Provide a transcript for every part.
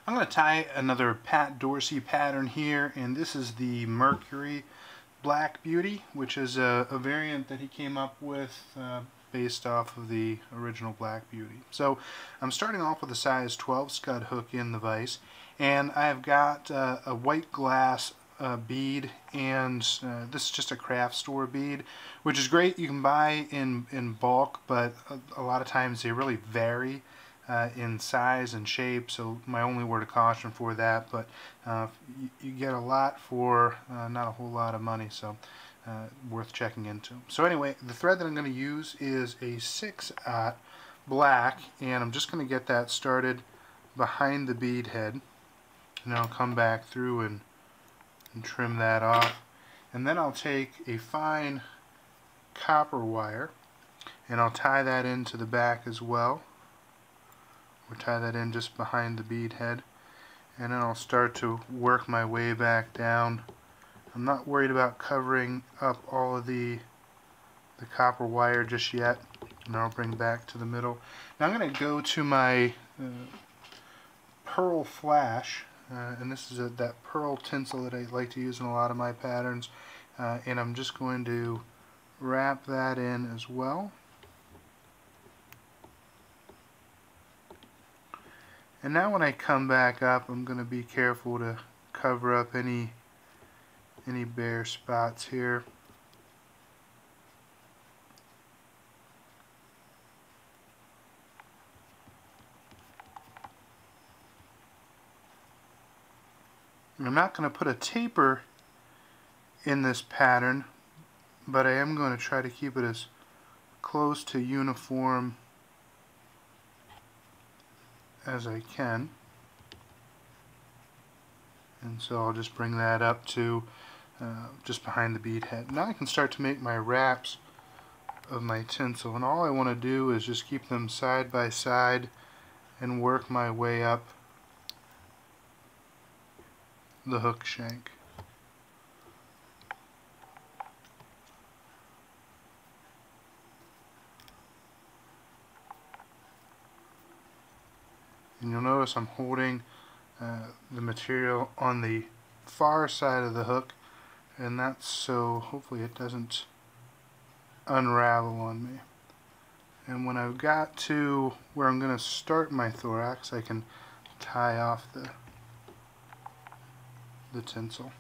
I'm going to tie another Pat Dorsey pattern here, and this is the Mercury Black Beauty, which is a variant that he came up with based off of the original Black Beauty. So I'm starting off with a size 12 scud hook in the vise, and I've got a white glass bead, and this is just a craft store bead, which is great. You can buy in bulk, but a lot of times they really vary in size and shape, so my only word of caution for that, but you get a lot for not a whole lot of money, so worth checking into. So anyway, the thread that I'm going to use is a 6/0 black, and I'm just going to get that started behind the bead head, and I'll come back through and trim that off, and then I'll take a fine copper wire and I'll tie that into the back as well. We'll tie that in just behind the bead head, and then I'll start to work my way back down. I'm not worried about covering up all of the copper wire just yet, and I'll bring back to the middle. Now I'm going to go to my pearl flash, and this is that pearl tinsel that I like to use in a lot of my patterns, and I'm just going to wrap that in as well. And now when I come back up, I'm going to be careful to cover up any bare spots here. And I'm not going to put a taper in this pattern, but I am going to try to keep it as close to uniform as I can, and so I'll just bring that up to just behind the bead head. Now I can start to make my wraps of my tinsel, and all I want to do is just keep them side by side and work my way up the hook shank. And you'll notice I'm holding the material on the far side of the hook, and that's so hopefully it doesn't unravel on me. And when I've got to where I'm going to start my thorax, I can tie off the tinsel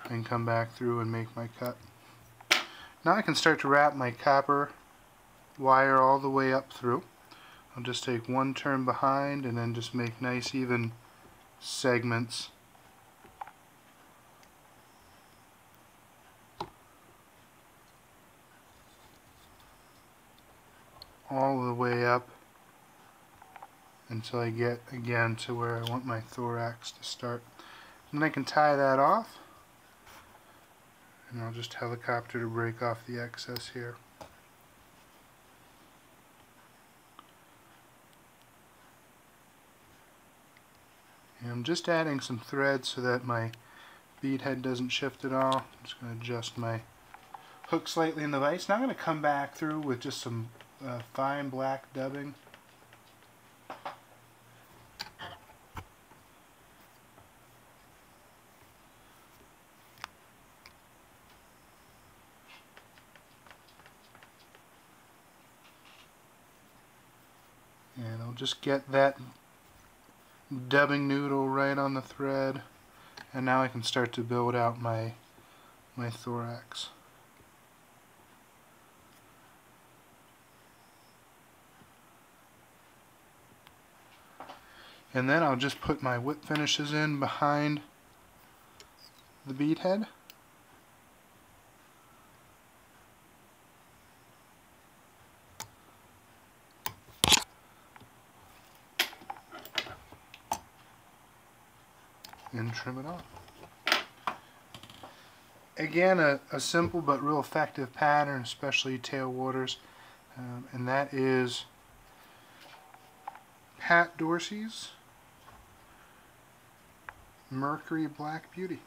and come back through and make my cut. Now I can start to wrap my copper wire all the way up through. I'll just take one turn behind and then just make nice even segments all the way up until I get again to where I want my thorax to start. And then I can tie that off, and I'll just helicopter to break off the excess here. And I'm just adding some thread so that my bead head doesn't shift at all. I'm just going to adjust my hook slightly in the vise. Now I'm going to come back through with just some fine black dubbing. And I'll just get that dubbing noodle right on the thread, and now I can start to build out my thorax. And then I'll just put my whip finishes in behind the bead head. And trim it off. Again, a simple but real effective pattern, especially tailwaters, and that is Pat Dorsey's Mercury Black Beauty.